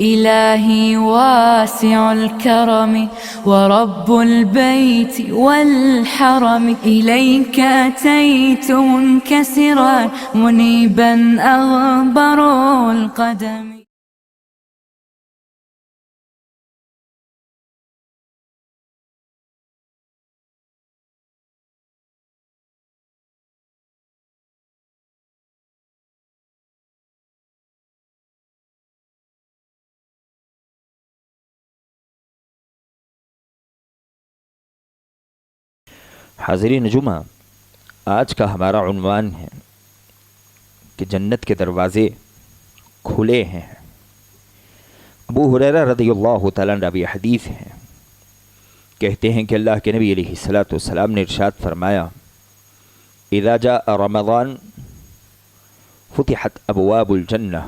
إلهي واسع الكرم ورب البيت والحرم، إليك أتيت منكسرا منيبا أغبر القدم. حاضرین جمعہ، آج کا ہمارا عنوان ہے کہ جنت کے دروازے کھلے ہیں۔ ابو ہریرہ رضی اللہ تعالیٰ عنہ راوی حدیث ہیں، کہتے ہیں کہ اللہ کے نبی علیہ الصلاۃ والسلام نے ارشاد فرمایا، اذا جاء رمضان فتحت ابواب الجنہ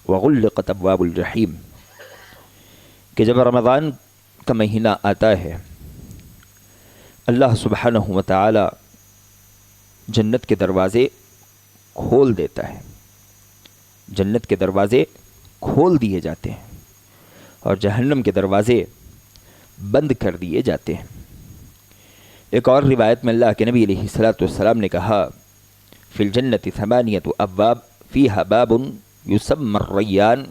وغلقت ابواب الجحیم، کہ جب رمضان کا مہینہ آتا ہے اللہ سبحانہ و تعالی جنت کے دروازے کھول دیتا ہے، جنت کے دروازے کھول دیے جاتے ہیں اور جہنم کے دروازے بند کر دیے جاتے ہیں۔ ایک اور روایت میں اللہ کے نبی علیہ الصلاۃ والسلام نے کہا، فی الجنت ثمانیۃ ابواب فیہا باب یسمی الریان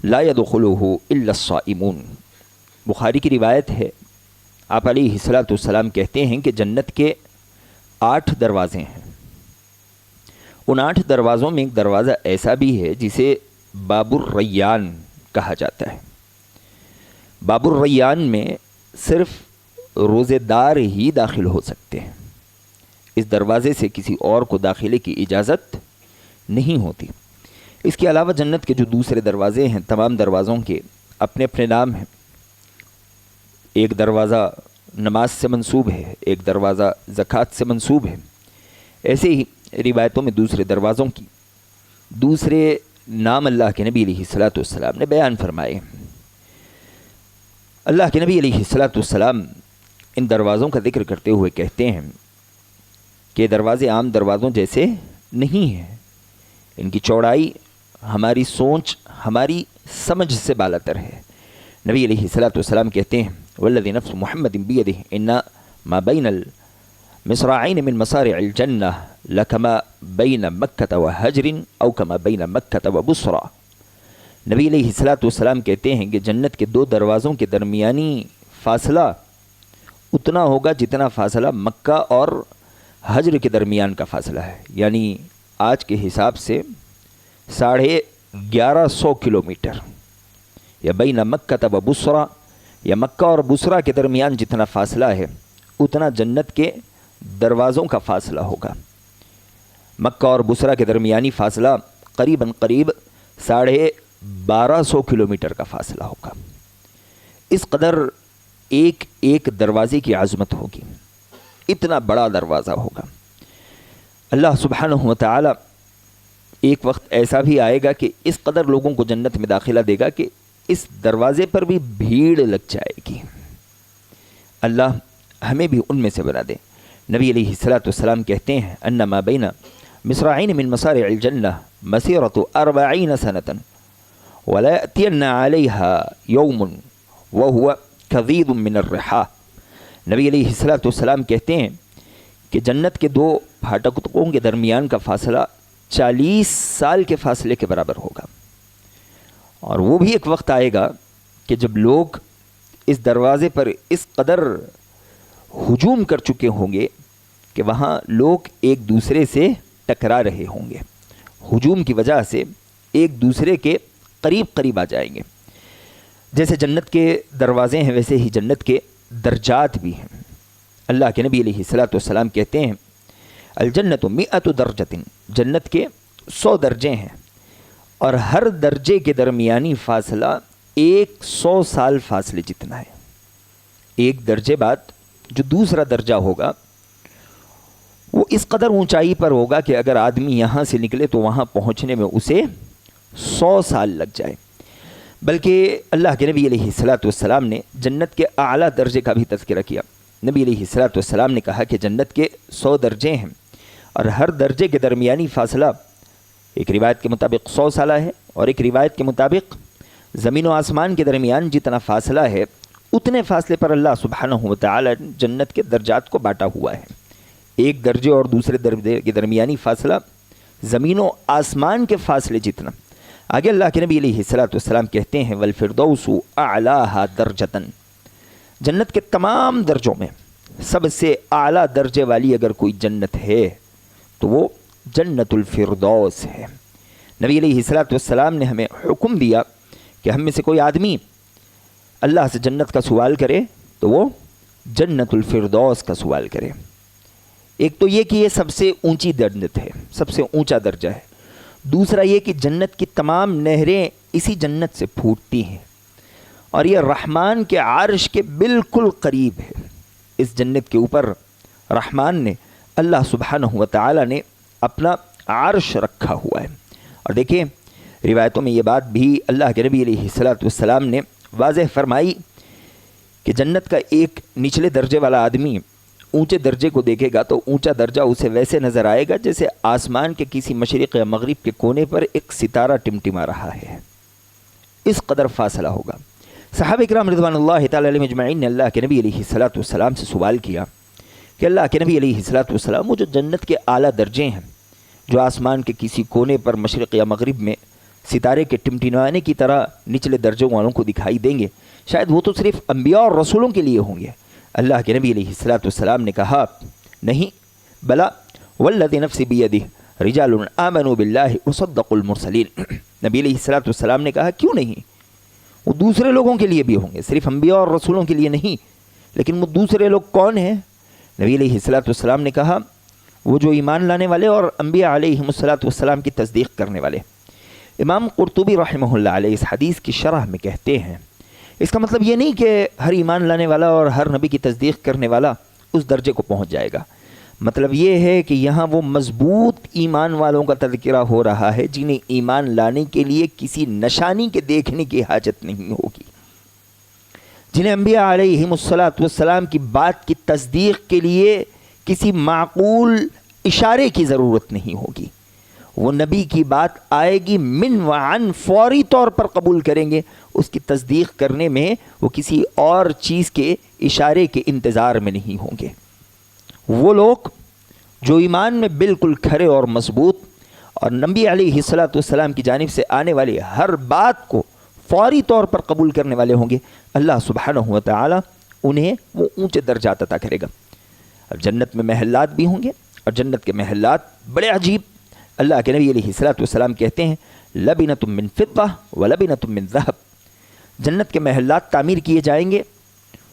لا يدخلہ الا الصائمون۔ بخاری کی روایت ہے، آپ علیہ الصلاۃ والسلام کہتے ہیں کہ جنت کے 8 دروازے ہیں۔ ان 8 دروازوں میں ایک دروازہ ایسا بھی ہے جسے باب الریان کہا جاتا ہے۔ باب الریان میں صرف روزے دار ہی داخل ہو سکتے ہیں، اس دروازے سے کسی اور کو داخلے کی اجازت نہیں ہوتی۔ اس کے علاوہ جنت کے جو دوسرے دروازے ہیں، تمام دروازوں کے اپنے اپنے نام ہیں۔ ایک دروازہ نماز سے منسوب ہے، ایک دروازہ زکوٰۃ سے منسوب ہے۔ ایسے ہی روایتوں میں دوسرے دروازوں کی دوسرے نام اللہ کے نبی علیہ الصلاۃ والسلام نے بیان فرمائے۔ اللہ کے نبی علیہ الصلاۃ والسلام ان دروازوں کا ذکر کرتے ہوئے کہتے ہیں کہ دروازے عام دروازوں جیسے نہیں ہیں، ان کی چوڑائی ہماری سوچ، ہماری سمجھ سے بالاتر ہے۔ نبی علیہ الصلاۃ والسلام کہتے ہیں، والذی نفس محمد بیدہ ان ما بین المصراعین من مصارع الجنہ لکما بین مکہ و حجر او کما بین مکہ و بصرہ۔ نبی علیہ الصلاۃ والسلام کہتے ہیں کہ جنت کے 2 دروازوں کے درمیانی فاصلہ اتنا ہوگا جتنا فاصلہ مکہ اور حجر کے درمیان کا فاصلہ ہے، یعنی آج کے حساب سے 1150 کلومیٹر، یا بین مکہ و بصرہ، یا مکہ اور بصرہ کے درمیان جتنا فاصلہ ہے اتنا جنت کے دروازوں کا فاصلہ ہوگا۔ مکہ اور بصرہ کے درمیانی فاصلہ قریب 1250 کلومیٹر کا فاصلہ ہوگا۔ اس قدر ایک ایک دروازے کی عظمت ہوگی، اتنا بڑا دروازہ ہوگا۔ اللہ سبحانہ و تعالی ایک وقت ایسا بھی آئے گا کہ اس قدر لوگوں کو جنت میں داخلہ دے گا کہ اس دروازے پر بھی بھیڑ لگ جائے گی۔ اللہ ہمیں بھی ان میں سے بنا دے۔ نبی علیہ الصلاۃ والسلام کہتے ہیں، ان ما بین مصراعین من مصارع الجنہ مسیرۃ 40 سنۃ ولا یأتین علیہا یوم وہو کظیظ من الرحاء۔ نبی علیہ الصلاۃ والسلام کہتے ہیں کہ جنت کے 2 پھاٹکوں کے درمیان کا فاصلہ 40 سال کے فاصلے کے برابر ہوگا، اور وہ بھی ایک وقت آئے گا کہ جب لوگ اس دروازے پر اس قدر ہجوم کر چکے ہوں گے کہ وہاں لوگ ایک دوسرے سے ٹکرا رہے ہوں گے، ہجوم کی وجہ سے ایک دوسرے کے قریب قریب آ جائیں گے۔ جیسے جنت کے دروازے ہیں ویسے ہی جنت کے درجات بھی ہیں۔ اللہ کے نبی علیہ الصلاۃ والسلام کہتے ہیں، الجنت 100 درجۃ، جنت کے 100 درجے ہیں، اور ہر درجے کے درمیانی فاصلہ 100 سال فاصلے جتنا ہے۔ ایک درجے بعد جو دوسرا درجہ ہوگا وہ اس قدر اونچائی پر ہوگا کہ اگر آدمی یہاں سے نکلے تو وہاں پہنچنے میں اسے 100 سال لگ جائے۔ بلکہ اللہ کے نبی علیہ الصلاۃ والسلام نے جنت کے اعلیٰ درجے کا بھی تذکرہ کیا۔ نبی علیہ الصلاۃ والسلام نے کہا کہ جنت کے 100 درجے ہیں، اور ہر درجے کے درمیانی فاصلہ ایک روایت کے مطابق 100 سالہ ہے، اور ایک روایت کے مطابق زمین و آسمان کے درمیان جتنا فاصلہ ہے اتنے فاصلے پر اللہ سبحانہ و تعالی جنت کے درجات کو بانٹا ہوا ہے. ایک درجے اور دوسرے درجے کے درمیانی فاصلہ زمین و آسمان کے فاصلے جتنا. آگے اللہ کے نبی علیہ الصلوۃ والسلام کہتے ہیں والفردوس اعلیھا درجۃ، جنت کے تمام درجوں میں سب سے اعلیٰ درجے والی اگر کوئی جنت ہے تو وہ جنت الفردوس ہے. نبی علیہ الصلوۃ والسلام نے ہمیں حکم دیا کہ ہم میں سے کوئی آدمی اللہ سے جنت کا سوال کرے تو وہ جنت الفردوس کا سوال کرے. ایک تو یہ کہ یہ سب سے اونچی جنت ہے، سب سے اونچا درجہ ہے. دوسرا یہ کہ جنت کی تمام نہریں اسی جنت سے پھوٹتی ہیں اور یہ رحمان کے عرش کے بالکل قریب ہے. اس جنت کے اوپر رحمان نے، اللہ سبحانہ و تعالی نے اپنا عرش رکھا ہوا ہے. اور دیکھیں روایتوں میں یہ بات بھی اللہ کے نبی علیہ الصلوۃ والسلام نے واضح فرمائی کہ جنت کا ایک نچلے درجے والا آدمی اونچے درجے کو دیکھے گا تو اونچا درجہ اسے ویسے نظر آئے گا جیسے آسمان کے کسی مشرق یا مغرب کے کونے پر ایک ستارہ ٹمٹما رہا ہے. اس قدر فاصلہ ہوگا. صحابہ کرام رضوان اللہ تعالی علیہم اجمعین نے اللہ کے نبی علیہ الصلوۃ والسلام سے سوال کیا کہ اللہ کے نبی علیہ الصلوۃ والسلام وہ جو جنت کے اعلیٰ درجے ہیں جو آسمان کے کسی کونے پر مشرق یا مغرب میں ستارے کے ٹمٹمانے کی طرح نچلے درجوں والوں کو دکھائی دیں گے، شاید وہ تو صرف انبیاء اور رسولوں کے لیے ہوں گے. اللہ کے نبی علیہ الصلوۃ والسلام نے کہا نہیں، بلا والذی نفسی بیدہ رجال آمنوا باللہ وصدقوا المرسلین. نبی علیہ الصلوۃ والسلام نے کہا کیوں نہیں، وہ دوسرے لوگوں کے لیے بھی ہوں گے، صرف انبیاء اور رسولوں کے لیے نہیں. لیکن وہ دوسرے لوگ کون ہیں؟ نبی علیہ الصلوۃ والسلام نے کہا وہ جو ایمان لانے والے اور انبیاء علیہم الصلوۃ والسلام کی تصدیق کرنے والے. امام قرطبی رحمہ اللہ علیہ اس حدیث کی شرح میں کہتے ہیں اس کا مطلب یہ نہیں کہ ہر ایمان لانے والا اور ہر نبی کی تصدیق کرنے والا اس درجے کو پہنچ جائے گا. مطلب یہ ہے کہ یہاں وہ مضبوط ایمان والوں کا تذکرہ ہو رہا ہے جنہیں ایمان لانے کے لیے کسی نشانی کے دیکھنے کی حاجت نہیں ہوگی، جنہیں انبیاء علیہم الصلوۃ والسلام کی بات کی تصدیق کے لیے کسی معقول اشارے کی ضرورت نہیں ہوگی. وہ نبی کی بات آئے گی من وعن، فوری طور پر قبول کریں گے. اس کی تصدیق کرنے میں وہ کسی اور چیز کے اشارے کے انتظار میں نہیں ہوں گے. وہ لوگ جو ایمان میں بالکل کھرے اور مضبوط اور نبی علیہ الصلوۃ والسلام کی جانب سے آنے والی ہر بات کو فوری طور پر قبول کرنے والے ہوں گے، اللہ سبحانہ و تعالی انہیں وہ اونچے درجات عطا کرے گا. اب جنت میں محلات بھی ہوں گے اور جنت کے محلات بڑے عجیب. اللہ کے نبی علیہ الصلوۃ والسلام کہتے ہیں لبنۃ من فضہ ولبنۃ من ذہب. جنت کے محلات تعمیر کیے جائیں گے،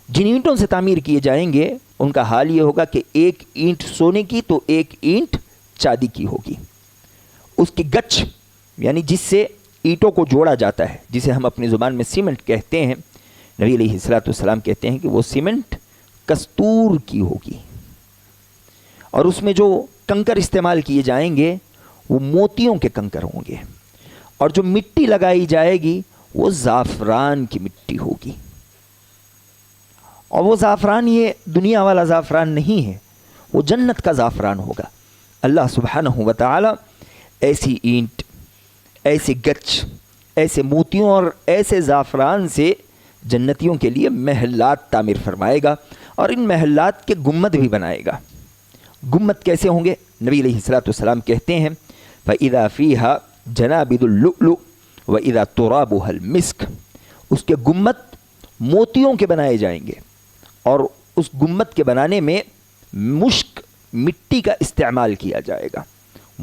جن اینٹوں سے تعمیر کیے جائیں گے ان کا حال یہ ہوگا کہ ایک اینٹ سونے کی تو ایک اینٹ چاندی کی ہوگی. اس کی گچ یعنی جس سے اینٹوں کو جوڑا جاتا ہے، جسے ہم اپنی زبان میں سیمنٹ کہتے ہیں، نبی علیہ الصلوۃ والسلام کہتے ہیں کہ وہ سیمنٹ کستور کی ہوگی. اور اس میں جو کنکر استعمال کیے جائیں گے وہ موتیوں کے کنکر ہوں گے، اور جو مٹی لگائی جائے گی وہ زعفران کی مٹی ہوگی. اور وہ زعفران یہ دنیا والا زعفران نہیں ہے، وہ جنت کا زعفران ہوگا. اللہ سبحانہ و تعالی ایسی اینٹ، ایسی گچ، ایسے موتیوں اور ایسے زعفران سے جنتیوں کے لیے محلات تعمیر فرمائے گا اور ان محلات کے گنبد بھی بنائے گا. گنبد کیسے ہوں گے؟ نبی علیہ الصلوۃ والسلام کہتے ہیں فَإِذَا فِيهَا جَنَابِدُ اللُّؤْلُؤِ وَإِذَا تُرَابُهَا الْمِسْكُ. اس کے گنبد موتیوں کے بنائے جائیں گے اور اس گنبد کے بنانے میں مشک مٹی کا استعمال کیا جائے گا.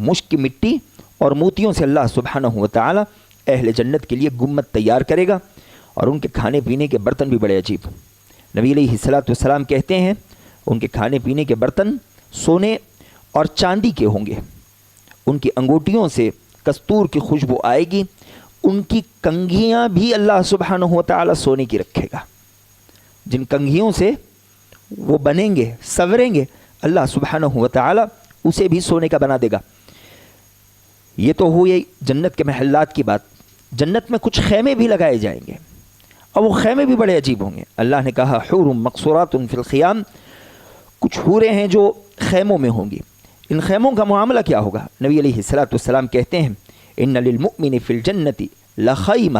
مشک کی مٹی اور موتیوں سے اللہ سبحانہ و تعالی اہل جنت کے لیے گنبد تیار کرے گا. اور ان کے کھانے پینے کے برتن بھی بڑے عجیب. نبی علیہ الصلوۃ والسلام کہتے ہیں ان کے کھانے پینے کے برتن سونے اور چاندی کے ہوں گے. ان کی انگوٹھیوں سے کستور کی خوشبو آئے گی. ان کی کنگھیاں بھی اللہ سبحانہ و تعالی سونے کی رکھے گا. جن کنگھیوں سے وہ بنیں گے، سنوریں گے، اللہ سبحانہ و تعالی اسے بھی سونے کا بنا دے گا. یہ تو ہوئی جنت کے محلات کی بات. جنت میں کچھ خیمے بھی لگائے جائیں گے اور وہ خیمے بھی بڑے عجیب ہوں گے. اللہ نے کہا حور مقصورات فی الخیام، کچھ حوریں ہیں جو خیموں میں ہوں گی. ان خیموں کا معاملہ کیا ہوگا؟ نبی علیہ الصلوۃ والسلام کہتے ہیں ان للمؤمن فی الجنت لخیمہ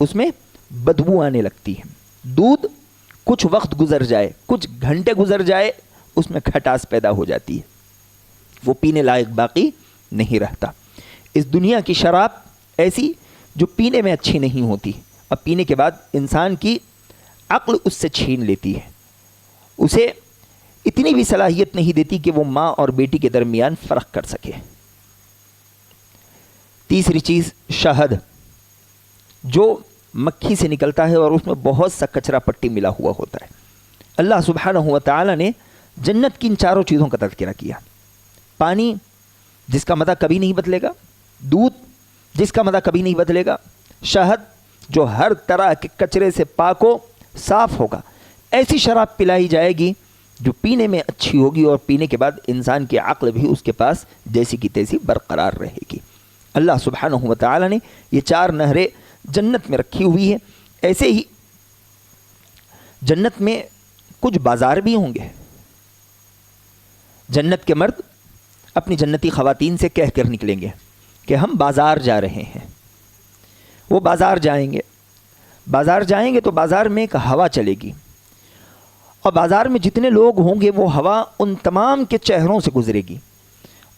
اس میں بدبو آنے لگتی ہے. دودھ کچھ وقت گزر جائے, کچھ گھنٹے گزر جائے, اس میں کھٹاس پیدا ہو جاتی ہے, وہ پینے لائق باقی نہیں رہتا. اس دنیا کی شراب ایسی جو پینے میں اچھی نہیں ہوتی, اور پینے کے بعد انسان کی عقل اس سے چھین لیتی ہے, اسے اتنی بھی صلاحیت نہیں دیتی کہ وہ ماں اور بیٹی کے درمیان فرق کر سکے. تیسری چیز شہد, جو مکھی سے نکلتا ہے اور اس میں بہت سا کچرا پٹی ملا ہوا ہوتا ہے. اللہ سبحانہ و تعالی نے جنت کی ان چاروں چیزوں کا تذکرہ کیا. پانی جس کا مزہ کبھی نہیں بدلے گا, دودھ جس کا مزہ کبھی نہیں بدلے گا, شہد جو ہر طرح کے کچرے سے پاک و صاف ہوگا. ایسی شراب پلائی جائے گی جو پینے میں اچھی ہوگی اور پینے کے بعد انسان کی عقل بھی اس کے پاس جیسی کی تیسی برقرار رہے گی. اللہ سبحانہ و تعالی نے یہ 4 نہریں جنت میں رکھی ہوئی ہے. ایسے ہی جنت میں کچھ بازار بھی ہوں گے. جنت کے مرد اپنی جنتی خواتین سے کہہ کر نکلیں گے کہ ہم بازار جا رہے ہیں. وہ بازار جائیں گے, بازار جائیں گے تو بازار میں ایک ہوا چلے گی, اور بازار میں جتنے لوگ ہوں گے وہ ہوا ان تمام کے چہروں سے گزرے گی,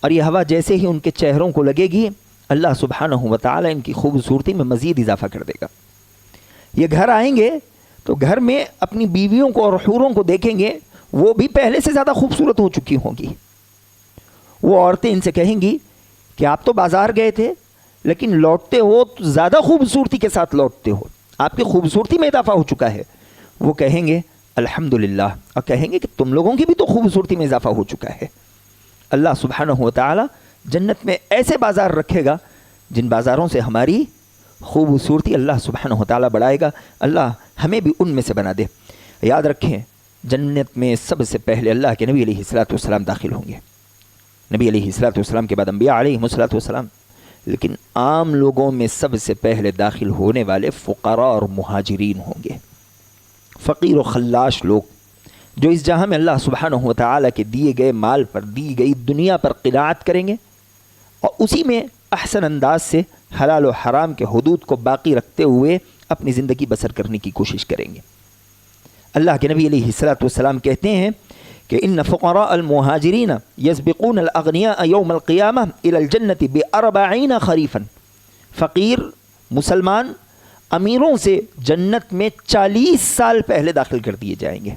اور یہ ہوا جیسے ہی ان کے چہروں کو لگے گی اللہ سبحانہ و تعالی ان کی خوبصورتی میں مزید اضافہ کر دے گا. یہ گھر آئیں گے تو گھر میں اپنی بیویوں کو اور حوروں کو دیکھیں گے, وہ بھی پہلے سے زیادہ خوبصورت ہو چکی ہوں گی. وہ عورتیں ان سے کہیں گی کہ آپ تو بازار گئے تھے لیکن لوٹتے ہو تو زیادہ خوبصورتی کے ساتھ لوٹتے ہو, آپ کی خوبصورتی میں اضافہ ہو چکا ہے. وہ کہیں گے الحمدللہ, اور کہیں گے کہ تم لوگوں کی بھی تو خوبصورتی میں اضافہ ہو چکا ہے. اللہ سبحانہ و تعالی جنت میں ایسے بازار رکھے گا جن بازاروں سے ہماری خوبصورتی اللہ سبحانہ و تعالی بڑھائے گا. اللہ ہمیں بھی ان میں سے بنا دے. یاد رکھیں جنت میں سب سے پہلے اللہ کے نبی علیہ الصلوۃ والسلام داخل ہوں گے. نبی علیہ الصلوۃ والسلام کے بعد انبیاء علیہ الصلوۃ والسلام, لیکن عام لوگوں میں سب سے پہلے داخل ہونے والے فقراء اور مہاجرین ہوں گے. فقیر و خلاش لوگ جو اس جہاں میں اللہ سبحانہ و تعالی کے دیے گئے مال پر, دی گئی دنیا پر قناعت کریں گے اور اسی میں احسن انداز سے حلال و حرام کے حدود کو باقی رکھتے ہوئے اپنی زندگی بسر کرنے کی کوشش کریں گے. اللہ کے نبی علیہ الصلوۃ والسلام کہتے ہیں کہ ان فقراء المہاجرین یسبقون الاغنیاء یوم القیامہ الی الجنۃ ب40 خریفا. فقیر مسلمان امیروں سے جنت میں 40 سال پہلے داخل کر دیے جائیں گے.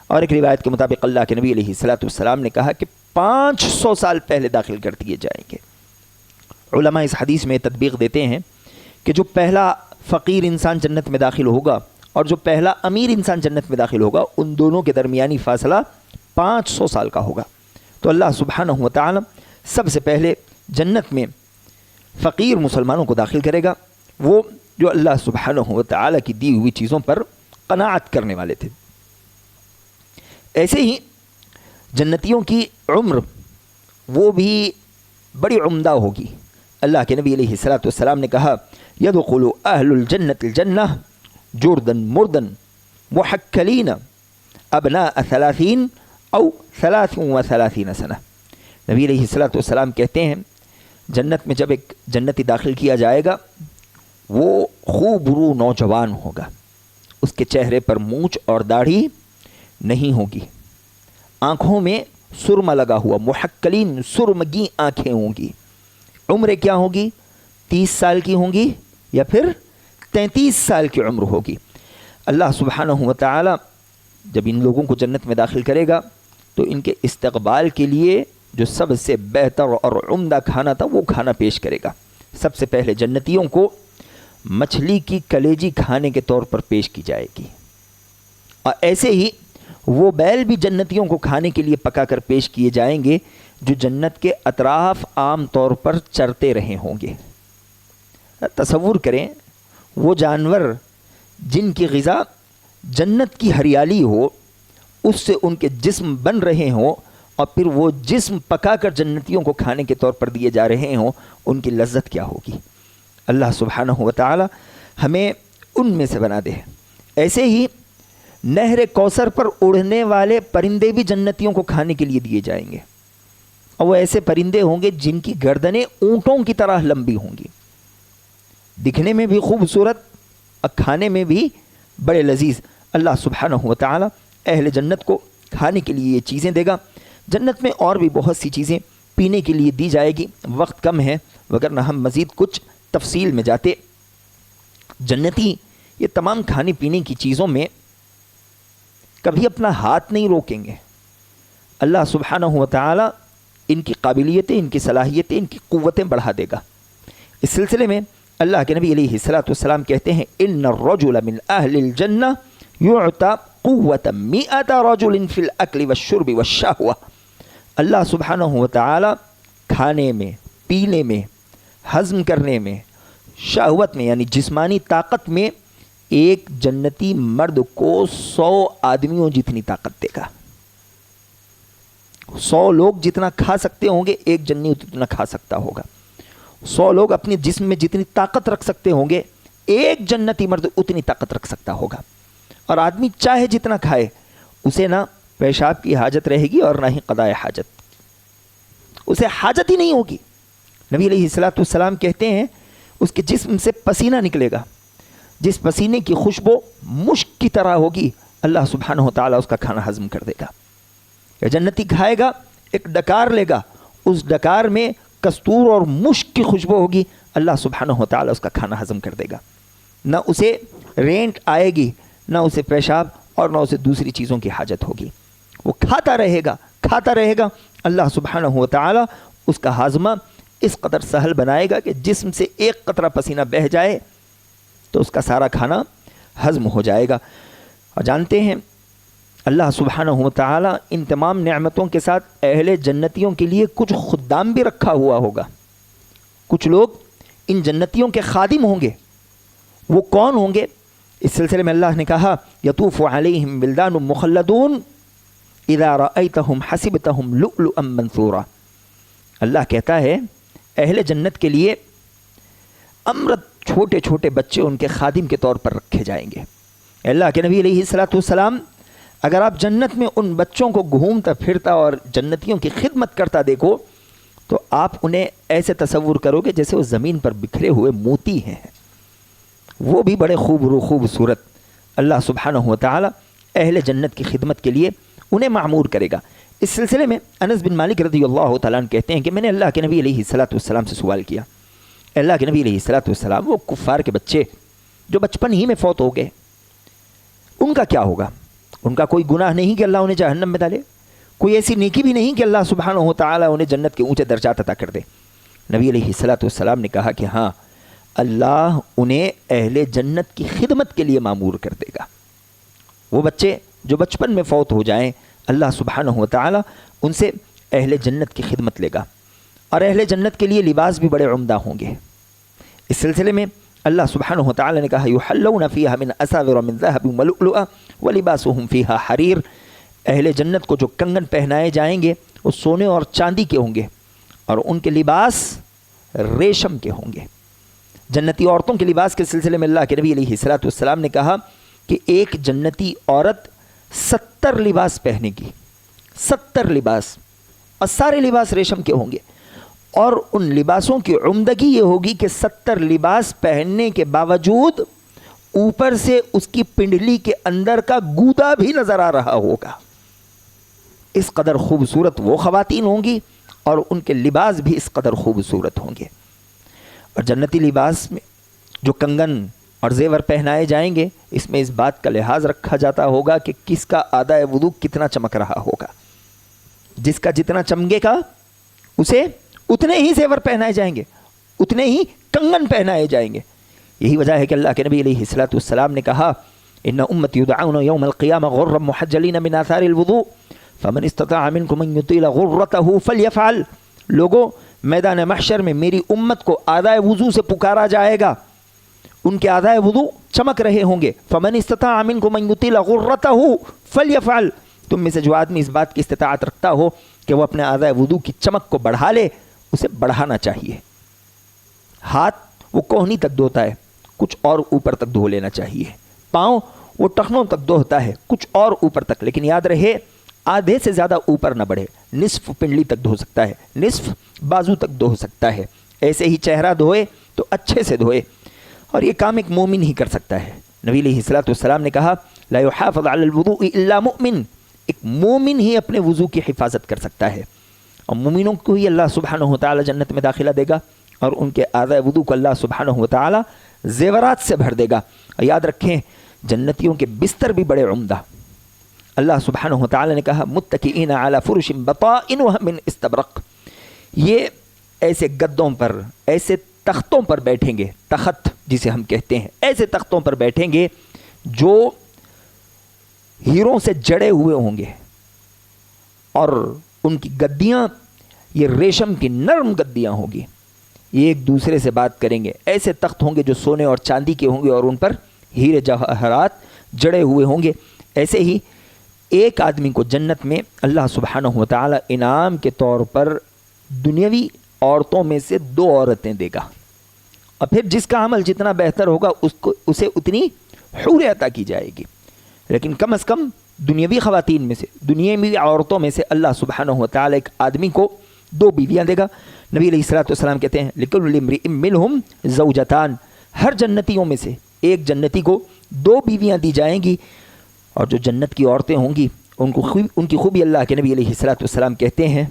اور ایک روایت کے مطابق اللہ کے نبی علیہ الصلوۃ والسلام نے کہا کہ 500 سال پہلے داخل کر دیے جائیں گے. علماء اس حدیث میں تطبیق دیتے ہیں کہ جو پہلا فقیر انسان جنت میں داخل ہوگا اور جو پہلا امیر انسان جنت میں داخل ہوگا, ان دونوں کے درمیانی فاصلہ 500 سال کا ہوگا. تو اللہ سبحانہ و تعالی سب سے پہلے جنت میں فقیر مسلمانوں کو داخل کرے گا, وہ جو اللہ سبحانہ و تعالی کی دی ہوئی چیزوں پر قناعت کرنے والے تھے. ایسے ہی جنتیوں کی عمر وہ بھی بڑی عمدہ ہوگی. اللہ کے نبی علیہ الصلوۃ والسلام نے کہا یدخل اہل الجنۃ الجنہ جردن مردن محکلین ابناء 30 او 33 سنہ. نبی علیہ الصلوۃ والسلام کہتے ہیں جنت میں جب ایک جنتی داخل کیا جائے گا وہ خوب رو نوجوان ہوگا, اس کے چہرے پر مونچھ اور داڑھی نہیں ہوگی, آنکھوں میں سرما لگا ہوا, محکلین سرمگی آنکھیں ہوں گی. عمریں کیا ہوگی؟ 30 سال کی ہوں گی یا پھر 33 سال کی عمر ہوگی. اللہ سبحانہ و تعالی جب ان لوگوں کو جنت میں داخل کرے گا تو ان کے استقبال کے لیے جو سب سے بہتر اور عمدہ کھانا تھا وہ کھانا پیش کرے گا. سب سے پہلے جنتیوں کو مچھلی کی کلیجی کھانے کے طور پر پیش کی جائے گی, اور ایسے ہی وہ بیل بھی جنتیوں کو کھانے کے لیے پکا کر پیش کیے جائیں گے جو جنت کے اطراف عام طور پر چرتے رہے ہوں گے. تصور کریں وہ جانور جن کی غذا جنت کی ہریالی ہو, اس سے ان کے جسم بن رہے ہوں اور پھر وہ جسم پکا کر جنتیوں کو کھانے کے طور پر دیے جا رہے ہوں, ان کی لذت کیا ہوگی. اللہ سبحانہ و تعالی ہمیں ان میں سے بنا دے. ایسے ہی نہر کوثر پر اڑنے والے پرندے بھی جنتیوں کو کھانے کے لیے دیے جائیں گے, اور وہ ایسے پرندے ہوں گے جن کی گردنیں اونٹوں کی طرح لمبی ہوں گی, دکھنے میں بھی خوبصورت اور کھانے میں بھی بڑے لذیذ. اللہ سبحانہ و تعالی اہل جنت کو کھانے کے لیے یہ چیزیں دے گا. جنت میں اور بھی بہت سی چیزیں پینے کے لیے دی جائے گی. وقت کم ہے وگرنہ ہم مزید کچھ تفصیل میں جاتے. جنتی یہ تمام کھانے پینے کی چیزوں میں کبھی اپنا ہاتھ نہیں روکیں گے. اللہ سبحانہ و تعالی ان کی قابلیتیں، ان کی صلاحیتیں، ان کی قوتیں بڑھا دے گا. اس سلسلے میں اللہ کے نبی علیہ الصلوۃ والسلام کہتے ہیں ان الرجل من اہل الجنہ یعطى قوة 100 رجل فی الاکل والشرب والشہوہ. اللہ سبحانہ و تعالی کھانے میں، پینے میں، ہضم کرنے میں، شہوت میں یعنی جسمانی طاقت میں ایک جنتی مرد کو 100 آدمیوں جتنی طاقت دے گا. 100 لوگ جتنا کھا سکتے ہوں گے ایک جنتی اتنا کھا سکتا ہوگا. 100 لوگ اپنے جسم میں جتنی طاقت رکھ سکتے ہوں گے ایک جنتی مرد اتنی طاقت رکھ سکتا ہوگا. اور آدمی چاہے جتنا کھائے اسے نہ پیشاب کی حاجت رہے گی اور نہ ہی قضاء حاجت، اسے حاجت ہی نہیں ہوگی. نبی علیہ الصلوۃ والسلام کہتے ہیں اس کے جسم سے پسینہ نکلے گا، جس پسینے کی خوشبو مشک کی طرح ہوگی. اللہ سبحانہ و تعالیٰ اس کا کھانا ہضم کر دے گا. جنتی کھائے گا، ایک ڈکار لے گا، اس ڈکار میں کستور اور مشک کی خوشبو ہوگی. اللہ سبحانہ و تعالیٰ اس کا کھانا ہضم کر دے گا. نہ اسے رینٹ آئے گی، نہ اسے پیشاب اور نہ اسے دوسری چیزوں کی حاجت ہوگی. وہ کھاتا رہے گا، کھاتا رہے گا. اللہ سبحانہ و تعالیٰ اس کا ہاضمہ اس قدر سہل بنائے گا کہ جسم سے ایک قطرہ پسینہ بہہ جائے تو اس کا سارا کھانا ہضم ہو جائے گا. اور جانتے ہیں اللہ سبحانہ و تعالیٰ ان تمام نعمتوں کے ساتھ اہل جنتیوں کے لیے کچھ خدام بھی رکھا ہوا ہوگا. کچھ لوگ ان جنتیوں کے خادم ہوں گے. وہ کون ہوں گے؟ اس سلسلے میں اللہ نے کہا یطوف علیہم ولدان مخلدون اذا رأیتہم حسبتہم لؤلؤا منثورا. اللہ کہتا ہے اہل جنت کے لیے امرت چھوٹے چھوٹے بچے ان کے خادم کے طور پر رکھے جائیں گے. اللہ کے نبی علیہ الصلوۃ والسلام اگر آپ جنت میں ان بچوں کو گھومتا پھرتا اور جنتیوں کی خدمت کرتا دیکھو تو آپ انہیں ایسے تصور کرو گے جیسے وہ زمین پر بکھرے ہوئے موتی ہیں. وہ بھی بڑے خوبصورت. اللہ سبحانہ و تعالی اہل جنت کی خدمت کے لیے انہیں معمور کرے گا. اس سلسلے میں انس بن مالک رضی اللہ تعالیٰ عنہ کہتے ہیں کہ میں نے اللہ کے نبی علیہ الصلوۃ والسلام سے سوال کیا، اللہ کے نبی علیہ الصلوۃ والسلام وہ کفار کے بچے جو بچپن ہی میں فوت ہو گئے ان کا کیا ہوگا؟ ان کا کوئی گناہ نہیں کہ اللہ انہیں جہنم میں ڈالے، کوئی ایسی نیکی بھی نہیں کہ اللہ سبحانہ و تعالیٰ انہیں جنت کے اونچے درجات عطا کر دے. نبی علیہ الصلوۃ والسلام نے کہا کہ ہاں، اللہ انہیں اہل جنت کی خدمت کے لیے معمور کر دے گا. وہ بچے جو بچپن میں فوت ہو جائیں اللہ سبحانہ و تعالیٰ ان سے اہل جنت کی خدمت لے گا. اور اہل جنت کے لیے لباس بھی بڑے عمدہ ہوں گے. اس سلسلے میں اللہ سبحانہ و تعالیٰ نے کہا یحلون فیہا من اساور من ذہب ولؤلؤا ولباسہم فیہا حریر. اہل جنت کو جو کنگن پہنائے جائیں گے وہ سونے اور چاندی کے ہوں گے اور ان کے لباس ریشم کے ہوں گے. جنتی عورتوں کے لباس کے سلسلے میں اللہ کے نبی علیہ الصلوۃ والسلام نے کہا کہ ایک جنتی عورت 70 لباس پہنے گی، 70 لباس، اور سارے لباس ریشم کے ہوں گے. اور ان لباسوں کی عمدگی یہ ہوگی کہ 70 لباس پہننے کے باوجود اوپر سے اس کی پنڈلی کے اندر کا گودا بھی نظر آ رہا ہوگا. اس قدر خوبصورت وہ خواتین ہوں گی اور ان کے لباس بھی اس قدر خوبصورت ہوں گے. اور جنتی لباس میں جو کنگن اور زیور پہنائے جائیں گے اس میں اس بات کا لحاظ رکھا جاتا ہوگا کہ کس کا آدائے وضو کتنا چمک رہا ہوگا. جس کا جتنا چمکے گا اسے اتنے ہی زیور پہنائے جائیں گے، اتنے ہی کنگن پہنائے جائیں گے. یہی وجہ ہے کہ اللہ کے نبی علیہ الصلوۃ والسلام نے کہا ان امتی یدعون یوم القیامہ غرا محجلین من آثار الوضوء فمن استطاع منکم ان یطیل غرته فلیفعل. لوگوں، میدان محشر میں میری امت کو آدائے وضو سے پکارا جائے گا، ان کے آدائے وضو چمک رہے ہوں گے. فمن استطاع منکم ان یطیل غرته فلیفعل. تم میں سے جو آدمی اس بات کی استطاعت رکھتا ہو کہ وہ اپنے آدائے وضو کی چمک کو بڑھا لے اسے بڑھانا چاہیے. ہاتھ وہ کوہنی تک دھوتا ہے، کچھ اور اوپر تک دھو لینا چاہیے. پاؤں وہ ٹخنوں تک دھوتا ہے، کچھ اور اوپر تک، لیکن یاد رہے آدھے سے زیادہ اوپر نہ بڑھے. نصف پنڈلی تک دھو سکتا ہے، نصف بازو تک دھو سکتا ہے. ایسے ہی چہرہ دھوئے تو اچھے سے دھوئے. اور یہ کام ایک مومن ہی کر سکتا ہے. نبی علیہ الصلوۃ والسلام نے کہا لا يحافظ على الوضوء الا مؤمن، ایک مومن ہی اپنے وضو کی حفاظت کر سکتا ہے. اور مومنوں کو ہی اللہ سبحانہ و تعالی جنت میں داخلہ دے گا، اور ان کے اعضاء وضو کو اللہ سبحانہ و تعالی زیورات سے بھر دے گا. اور یاد رکھیں جنتیوں کے بستر بھی بڑے عمدہ. اللہ سبحانہ و تعالی نے کہا متکئین علی فرش بطائنها من استبرق، یہ ایسے گدوں پر، ایسے تختوں پر بیٹھیں گے، تخت جسے ہم کہتے ہیں، ایسے تختوں پر بیٹھیں گے جو ہیروں سے جڑے ہوئے ہوں گے، اور ان کی گدیاں یہ ریشم کی نرم گدیاں ہوں گی. یہ ایک دوسرے سے بات کریں گے. ایسے تخت ہوں گے جو سونے اور چاندی کے ہوں گے اور ان پر ہیرے جواہرات جڑے ہوئے ہوں گے. ایسے ہی ایک آدمی کو جنت میں اللہ سبحانہ و تعالی انعام کے طور پر دنیاوی عورتوں میں سے 2 عورتیں دے گا، اور پھر جس کا عمل جتنا بہتر ہوگا اسے اتنی حور عطا کی جائے گی. لیکن کم از کم دنیاوی خواتین میں سے، دنیاوی عورتوں میں سے اللہ سبحانہ و تعالی ایک آدمی کو 2 بیویاں دے گا. نبی علیہ الصلوۃ والسلام کہتے ہیں لکل امرئ منہم زوجتان، ہر جنتیوں میں سے ایک جنتی کو 2 بیویاں دی جائیں گی. اور جو جنت کی عورتیں ہوں گی ان کی خوبی اللہ کے نبی علیہ الصلوۃ والسلام کہتے ہیں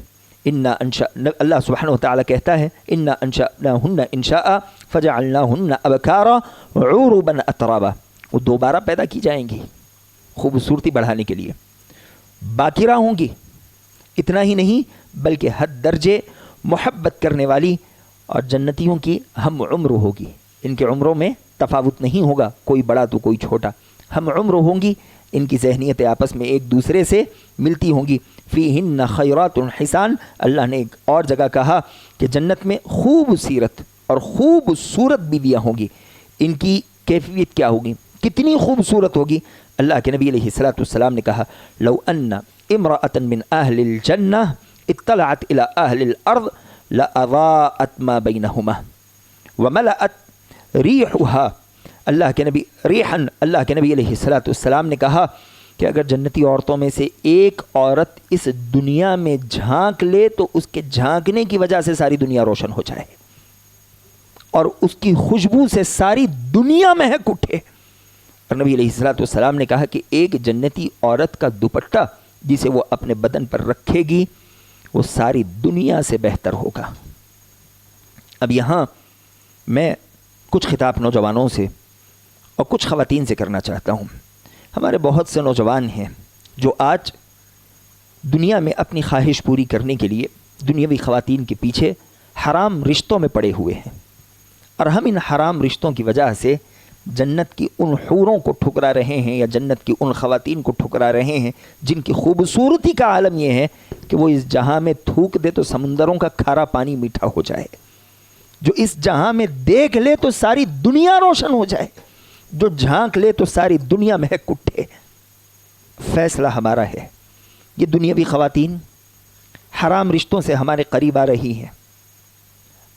اللہ سبحانہ و تعالی کہتا ہے انا انشأناہن انشاء فجعلناہن ابکارا عربا اترابا، وہ دوبارہ پیدا کی جائیں گی خوبصورتی بڑھانے کے لیے، باکرہ ہوں گی. اتنا ہی نہیں بلکہ حد درجے محبت کرنے والی، اور جنتیوں کی ہم عمر ہوگی، ان کے عمروں میں تفاوت نہیں ہوگا، کوئی بڑا تو کوئی چھوٹا، ہم عمر ہوں گی. ان کی ذہنیت آپس میں ایک دوسرے سے ملتی ہوں گی. فیہن خیرات حسان، اللہ نے ایک اور جگہ کہا کہ جنت میں خوبصورت اور خوبصورت بیویاں ہوں گی. ان کی کیفیت کیا ہوگی، کتنی خوبصورت ہوگی؟ اللہ کے نبی علیہ الصلوۃ والسلام نے کہا لو ان امرأة من اہل الجنہ اطلعت الى اہل الارض لاضاءت ما بینہما وملأت ریحها، اللہ کے نبی علیہ الصلوۃ والسلام نے کہا کہ اگر جنتی عورتوں میں سے ایک عورت اس دنیا میں جھانک لے تو اس کے جھانکنے کی وجہ سے ساری دنیا روشن ہو جائے، اور اس کی خوشبو سے ساری دنیا مہک اٹھے. اور نبی علیہ الصلوۃ والسلام نے کہا کہ ایک جنتی عورت کا دوپٹہ جسے وہ اپنے بدن پر رکھے گی وہ ساری دنیا سے بہتر ہوگا. اب یہاں میں کچھ خطاب نوجوانوں سے اور کچھ خواتین سے کرنا چاہتا ہوں. ہمارے بہت سے نوجوان ہیں جو آج دنیا میں اپنی خواہش پوری کرنے کے لیے دنیاوی خواتین کے پیچھے حرام رشتوں میں پڑے ہوئے ہیں، اور ہم ان حرام رشتوں کی وجہ سے جنت کی ان حوروں کو ٹھکرا رہے ہیں، یا جنت کی ان خواتین کو ٹھکرا رہے ہیں جن کی خوبصورتی کا عالم یہ ہے کہ وہ اس جہاں میں تھوک دے تو سمندروں کا کھارا پانی میٹھا ہو جائے، جو اس جہاں میں دیکھ لے تو ساری دنیا روشن ہو جائے، جو جھانک لے تو ساری دنیا مہک اٹھے. فیصلہ ہمارا ہے. یہ دنیاوی خواتین حرام رشتوں سے ہمارے قریب آ رہی ہیں.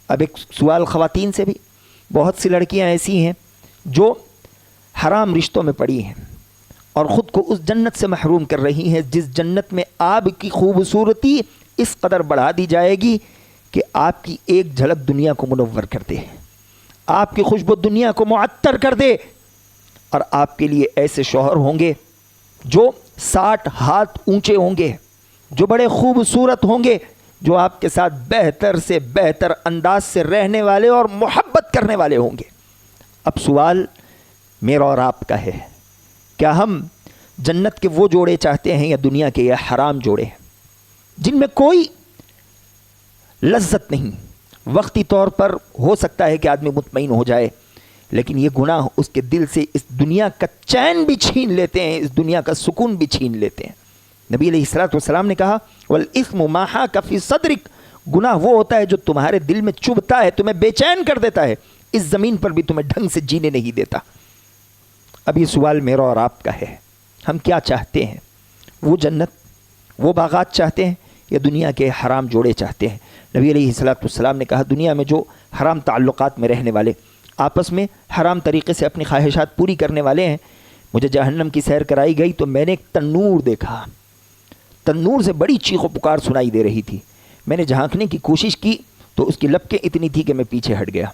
اب ایک سوال خواتین سے بھی، بہت سی لڑکیاں ایسی ہیں جو حرام رشتوں میں پڑی ہیں اور خود کو اس جنت سے محروم کر رہی ہیں جس جنت میں آپ کی خوبصورتی اس قدر بڑھا دی جائے گی کہ آپ کی ایک جھلک دنیا کو منور کر دے، آپ کی خوشبو دنیا کو معطر کر دے. اور آپ کے لیے ایسے شوہر ہوں گے جو 60 ہاتھ اونچے ہوں گے، جو بڑے خوبصورت ہوں گے، جو آپ کے ساتھ بہتر سے بہتر انداز سے رہنے والے اور محبت کرنے والے ہوں گے. اب سوال میرا اور آپ کا ہے، کیا ہم جنت کے وہ جوڑے چاہتے ہیں یا دنیا کے یہ حرام جوڑے جن میں کوئی لذت نہیں؟ وقتی طور پر ہو سکتا ہے کہ آدمی مطمئن ہو جائے، لیکن یہ گناہ اس کے دل سے اس دنیا کا چین بھی چھین لیتے ہیں، اس دنیا کا سکون بھی چھین لیتے ہیں. نبی علیہ الصلوۃ والسلام نے کہا والاسم ما حاک فی صدرک، گناہ وہ ہوتا ہے جو تمہارے دل میں چبھتا ہے، تمہیں بے چین کر دیتا ہے، اس زمین پر بھی تمہیں ڈھنگ سے جینے نہیں دیتا. اب یہ سوال میرا اور آپ کا ہے، ہم کیا چاہتے ہیں؟ وہ جنت، وہ باغات چاہتے ہیں یا دنیا کے حرام جوڑے چاہتے ہیں؟ نبی علیہ الصلوۃ والسلام نے کہا دنیا میں جو حرام تعلقات میں رہنے والے، آپس میں حرام طریقے سے اپنی خواہشات پوری کرنے والے ہیں. مجھے جہنم کی سیر کرائی گئی تو میں نے ایک تنور دیکھا، تنور سے بڑی چیخ و پکار سنائی دے رہی تھی. میں نے جھانکنے کی کوشش کی تو اس کی لپکیں اتنی تھی کہ میں پیچھے ہٹ گیا.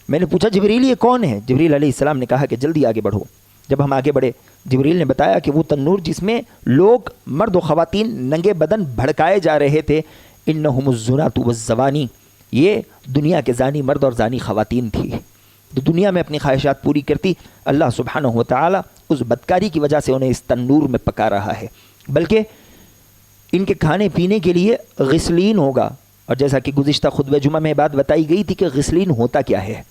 میں نے پوچھا جبریل یہ کون ہے؟ جبریل علیہ السلام نے کہا کہ جلدی آگے بڑھو۔ جب ہم آگے بڑھے جبریل نے بتایا کہ وہ تنور جس میں لوگ مرد و خواتین ننگے بدن بھڑکائے جا رہے تھے، انہم الزنات والزوانی، یہ دنیا کے زانی مرد اور زانی خواتین تھی، تو دنیا میں اپنی خواہشات پوری کرتی، اللہ سبحانہ و تعالی اس بدکاری کی وجہ سے انہیں اس تنور میں پکا رہا ہے، بلکہ ان کے کھانے پینے کے لیے غسلین ہوگا۔ اور جیسا کہ گزشتہ خطبہ جمعہ میں بات بتائی گئی تھی کہ غسلین ہوتا کیا ہے،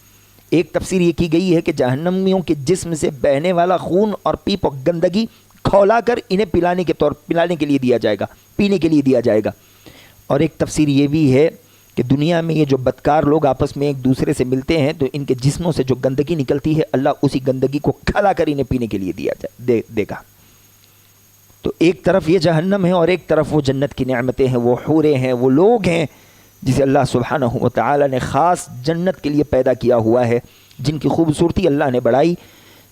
ایک تفسیر یہ کی گئی ہے کہ جہنمیوں کے جسم سے بہنے والا خون اور پیپ اور گندگی کھولا کر انہیں پلانے کے لیے دیا جائے گا، پینے کے لیے دیا جائے گا۔ اور ایک تفسیر یہ بھی ہے کہ دنیا میں یہ جو بدکار لوگ آپس میں ایک دوسرے سے ملتے ہیں تو ان کے جسموں سے جو گندگی نکلتی ہے اللہ اسی گندگی کو کھلا کر انہیں پینے کے لیے دے گا۔ تو ایک طرف یہ جہنم ہے اور ایک طرف وہ جنت کی نعمتیں ہیں، وہ حوریں ہیں، وہ لوگ ہیں جسے اللہ سبحانہ و تعالی نے خاص جنت کے لیے پیدا کیا ہوا ہے، جن کی خوبصورتی اللہ نے بڑھائی،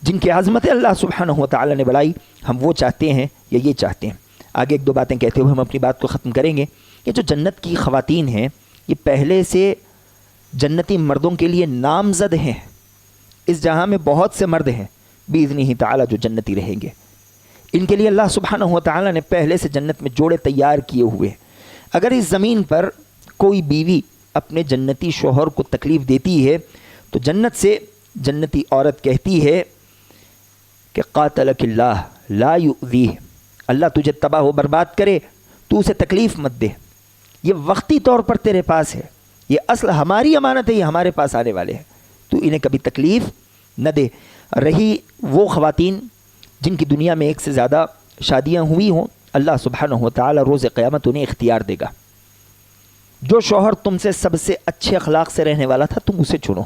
جن کی عظمتیں اللہ سبحانہ و تعالی نے بڑھائی۔ ہم وہ چاہتے ہیں یا یہ چاہتے ہیں؟ آگے ایک دو باتیں کہتے ہوئے ہم اپنی بات کو ختم کریں گے۔ یہ جو جنت کی خواتین ہیں یہ پہلے سے جنتی مردوں کے لیے نامزد ہیں، اس جہاں میں بہت سے مرد ہیں باذنہ تعالی جو جنتی رہیں گے، ان کے لیے اللہ سبحانہ و تعالی نے پہلے سے جنت میں جوڑے تیار کیے ہوئے ہیں۔ اگر اس زمین پر کوئی بیوی اپنے جنتی شوہر کو تکلیف دیتی ہے تو جنت سے جنتی عورت کہتی ہے کہ قاتلک اللہ لا یؤذیہ، اللہ تجھے تباہ و برباد کرے، تو اسے تکلیف مت دے، یہ وقتی طور پر تیرے پاس ہے، یہ اصل ہماری امانت ہے، یہ ہمارے پاس آنے والے ہیں، تو انہیں کبھی تکلیف نہ دے۔ رہی وہ خواتین جن کی دنیا میں ایک سے زیادہ شادیاں ہوئی ہوں، اللہ سبحانہ و تعالی روز قیامت انہیں اختیار دے گا، جو شوہر تم سے سب سے اچھے اخلاق سے رہنے والا تھا تم اسے چنو،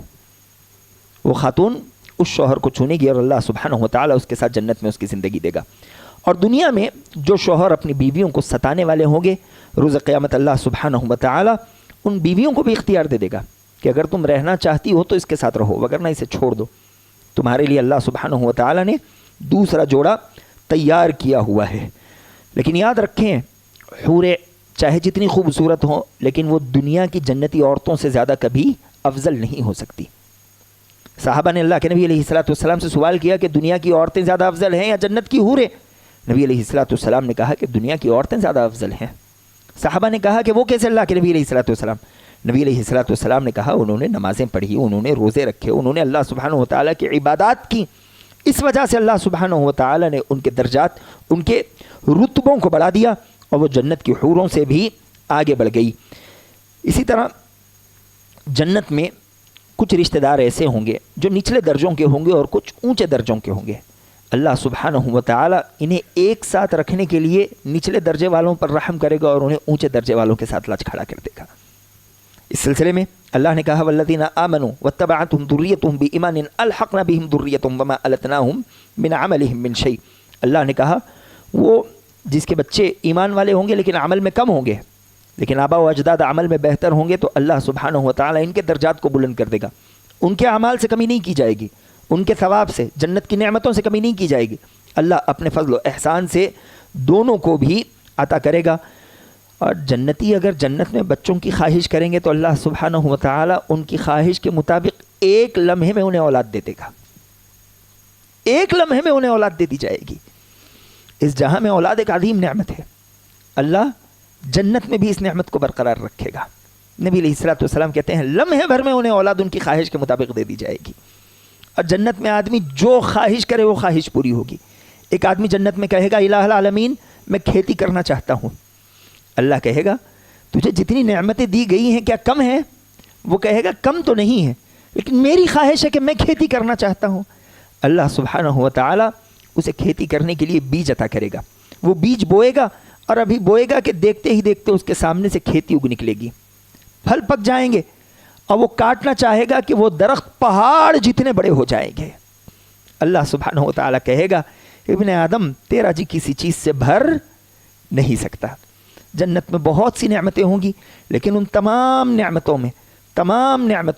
وہ خاتون اس شوہر کو چنے گی اور اللہ سبحانہ و تعالی اس کے ساتھ جنت میں اس کی زندگی دے گا۔ اور دنیا میں جو شوہر اپنی بیویوں کو ستانے والے ہوں گے، روز قیامت اللہ سبحانہ و تعالی ان بیویوں کو بھی اختیار دے گا کہ اگر تم رہنا چاہتی ہو تو اس کے ساتھ رہو، وگرنہ اسے چھوڑ دو، تمہارے لیے اللہ سبحانہ و تعالی نے دوسرا جوڑا تیار کیا ہوا ہے۔ لیکن یاد رکھیں حوریں چاہے جتنی خوبصورت ہوں لیکن وہ دنیا کی جنتی عورتوں سے زیادہ کبھی افضل نہیں ہو سکتی۔ صحابہ نے اللہ کے نبی علیہ الصلوۃ والسلام سے سوال کیا کہ دنیا کی عورتیں زیادہ افضل ہیں یا جنت کی حوریں؟ نبی علیہ الصلوۃ والسلام نے کہا کہ دنیا کی عورتیں زیادہ افضل ہیں۔ صحابہ نے کہا کہ وہ کیسے اللہ کے نبی علیہ الصلوۃ والسلام؟ نبی علیہ الصلوۃ والسلام نے کہا انہوں نے نمازیں پڑھی، انہوں نے روزے رکھے، انہوں نے اللہ سبحانہ و تعالیٰ کی عبادات کی، اس وجہ سے اللہ سبحانہ و تعالیٰ نے ان کے درجات، ان کے رتبوں کو بڑھا دیا اور وہ جنت کی حوروں سے بھی آگے بڑھ گئی۔ اسی طرح جنت میں کچھ رشتہ دار ایسے ہوں گے جو نچلے درجوں کے ہوں گے اور کچھ اونچے درجوں کے ہوں گے، اللہ سبحانہ و تعالی انہیں ایک ساتھ رکھنے کے لیے نچلے درجے والوں پر رحم کرے گا اور انہیں اونچے درجے والوں کے ساتھ لاج کھڑا کر دے گا۔ اس سلسلے میں اللہ نے کہا والذین آمنوا واتبعتهم ذریتهم بایمان الحقنا بهم ذریتهم وما التناهم من عملهم من شیء، اللہ نے کہا وہ جس کے بچے ایمان والے ہوں گے لیکن عمل میں کم ہوں گے، لیکن آبا و اجداد عمل میں بہتر ہوں گے تو اللہ سبحانہ و تعالی ان کے درجات کو بلند کر دے گا، ان کے اعمال سے کمی نہیں کی جائے گی، ان کے ثواب سے، جنت کی نعمتوں سے کمی نہیں کی جائے گی، اللہ اپنے فضل و احسان سے دونوں کو بھی عطا کرے گا۔ اور جنتی اگر جنت میں بچوں کی خواہش کریں گے تو اللہ سبحانہ و تعالی ان کی خواہش کے مطابق ایک لمحے میں انہیں اولاد دے دے گا، ایک لمحے میں انہیں اولاد دے دی جائے گی۔ اس جہاں میں اولاد ایک عظیم نعمت ہے، اللہ جنت میں بھی اس نعمت کو برقرار رکھے گا۔ نبی علیہ الصلوۃ والسلام کہتے ہیں لمحے بھر میں انہیں اولاد ان کی خواہش کے مطابق دے دی جائے گی، اور جنت میں آدمی جو خواہش کرے وہ خواہش پوری ہوگی۔ ایک آدمی جنت میں کہے گا الہ العالمین میں کھیتی کرنا چاہتا ہوں، اللہ کہے گا تجھے جتنی نعمتیں دی گئی ہیں کیا کم ہیں؟ وہ کہے گا کم تو نہیں ہے لیکن میری خواہش ہے کہ میں کھیتی کرنا چاہتا ہوں۔ اللہ سبحانہ و تعالی اسے کھیتی کرنے کے لیے بیج عطا کرے گا، وہ بیج بوئے گا اور ابھی بوئے گا کہ دیکھتے ہی دیکھتے اس کے سامنے سے کھیتی اگ نکلے گی، پھل پک جائیں گے اور وہ کاٹنا چاہے گا کہ وہ درخت پہاڑ جتنے بڑے ہو جائیں گے۔ اللہ سبحانہ و تعالی کہے گا ابن آدم تیرا جی کسی چیز سے بھر نہیں سکتا۔ جنت میں بہت سی نعمتیں ہوں گی لیکن ان تمام نعمتوں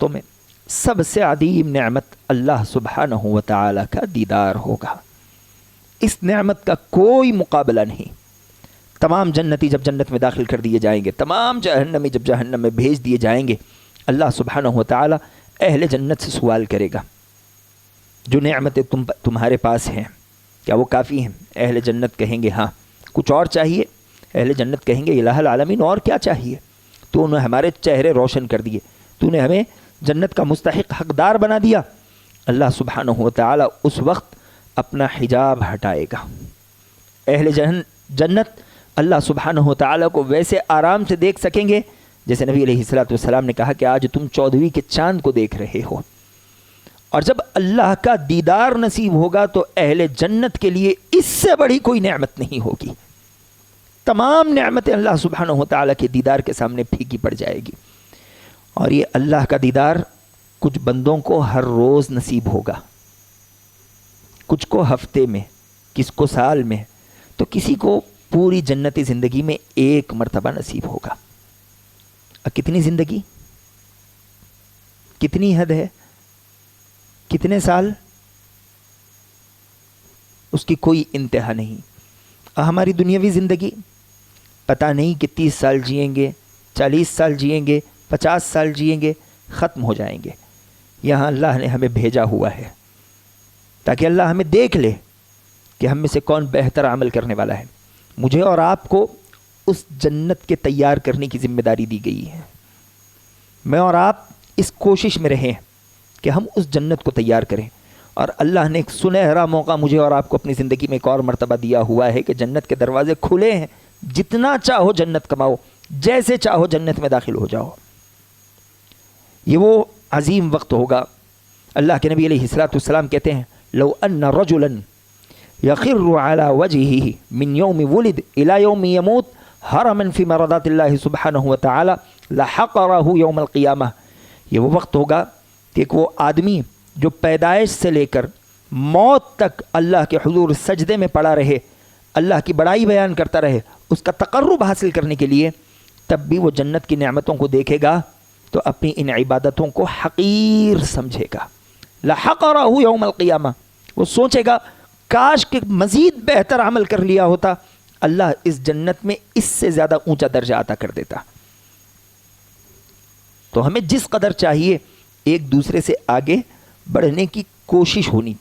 میں سب سے عظیم نعمت اللہ سبحانہ و تعالی کا دیدار ہوگا، اس نعمت کا کوئی مقابلہ نہیں۔ تمام جنتی جب جنت میں داخل کر دیے جائیں گے، تمام جہنمی جب جہنم میں بھیج دیے جائیں گے، اللہ سبحانہ و تعالی اہل جنت سے سوال کرے گا جو نعمتیں تمہارے پاس ہیں کیا وہ کافی ہیں؟ اہل جنت کہیں گے ہاں، کچھ اور چاہیے؟ اہل جنت کہیں گے الہ العالمین اور کیا چاہیے؟ تو نے ہمارے چہرے روشن کر دیے، تو نے ہمیں جنت کا مستحق حقدار بنا دیا۔ اللہ سبحانہ و تعالی اس وقت اپنا حجاب ہٹائے گا۔ اہل جنت اللہ سبحانہ و تعالی کو ویسے آرام سے دیکھ سکیں گے جیسے نبی علیہ الصلوۃ والسلام نے کہا کہ آج تم 14ویں کے چاند کو دیکھ رہے ہو۔ اور جب اللہ کا دیدار نصیب ہوگا تو اہل جنت کے لیے اس سے بڑی کوئی نعمت نہیں ہوگی۔ تمام نعمتیں اللہ سبحانہ و تعالیٰ کے دیدار کے سامنے پھیکی پڑ جائے گی۔ اور یہ اللہ کا دیدار کچھ بندوں کو ہر روز نصیب ہوگا، کچھ کو ہفتے میں، کس کو سال میں، تو کسی کو پوری جنتی زندگی میں ایک مرتبہ نصیب ہوگا۔ کتنی زندگی، کتنی حد ہے، کتنے سال، اس کی کوئی انتہا نہیں۔ ہماری دنیاوی زندگی پتہ نہیں کہ 30 سال جئیں گے، 40 سال جئیں گے، 50 سال جئیں گے، ختم ہو جائیں گے۔ یہاں اللہ نے ہمیں بھیجا ہوا ہے تاکہ اللہ ہمیں دیکھ لے کہ ہم میں سے کون بہتر عمل کرنے والا ہے۔ مجھے اور آپ کو اس جنت کے تیار کرنے کی ذمہ داری دی گئی ہے۔ میں اور آپ اس کوشش میں رہیں کہ ہم اس جنت کو تیار کریں، اور اللہ نے ایک سنہرا موقع مجھے اور آپ کو اپنی زندگی میں ایک اور مرتبہ دیا ہوا ہے کہ جنت کے دروازے کھلے ہیں، جتنا چاہو جنت کماؤ، جیسے چاہو جنت میں داخل ہو جاؤ۔ یہ وہ عظیم وقت ہوگا۔ اللہ کے نبی علیہ الصلوۃ والسلام کہتے ہیں لو ان رجلا یخر علی وجهه من یوم ولد الى یوم یموت حرما فی مرضات اللہ سبحانہ وتعالی لحقرہ یوم القیامہ۔ یہ وہ وقت ہوگا کہ وہ آدمی جو پیدائش سے لے کر موت تک اللہ کے حضور سجدے میں پڑا رہے، اللہ کی بڑائی بیان کرتا رہے، اس کا تقرب حاصل کرنے کے لیے، تب بھی وہ جنت کی نعمتوں کو دیکھے گا تو اپنی ان عبادتوں کو حقیر سمجھے گا۔ لحقرہ یوم القیامہ، وہ سوچے گا کاش کہ مزید بہتر عمل کر لیا ہوتا، اللہ اس جنت میں اس سے زیادہ اونچا درجہ عطا کر دیتا۔ تو ہمیں جس قدر چاہیے ایک دوسرے سے آگے بڑھنے کی کوشش ہونی،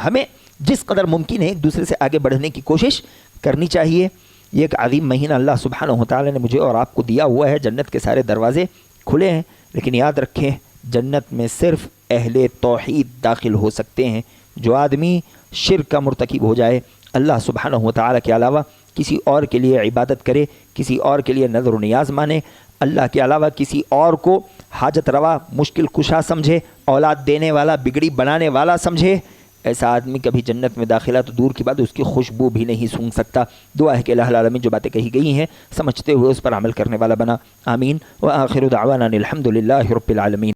ہمیں جس قدر ممکن ہے ایک دوسرے سے آگے بڑھنے کی کوشش کرنی چاہیے۔ یہ ایک عظیم مہینہ اللہ سبحانہ و تعالی نے مجھے اور آپ کو دیا ہوا ہے، جنت کے سارے دروازے کھلے ہیں، لیکن یاد رکھیں جنت میں صرف اہل توحید داخل ہو سکتے ہیں۔ جو آدمی شرک کا مرتکب ہو جائے، اللہ سبحانہ و تعالی کے علاوہ کسی اور کے لیے عبادت کرے، کسی اور کے لیے نظر و نیاز مانے، اللہ کے علاوہ کسی اور کو حاجت روا، مشکل کشا سمجھے، اولاد دینے والا، بگڑی بنانے والا سمجھے، ایسا آدمی کبھی جنت میں داخلہ تو دور کی بات اس کی خوشبو بھی نہیں سونگھ سکتا۔ دعا ہے کہ الہ العالمین جو باتیں کہی گئی ہیں سمجھتے ہوئے اس پر عمل کرنے والا بنا، آمین۔ وآخر دعوانا الحمد للہ رب العالمین۔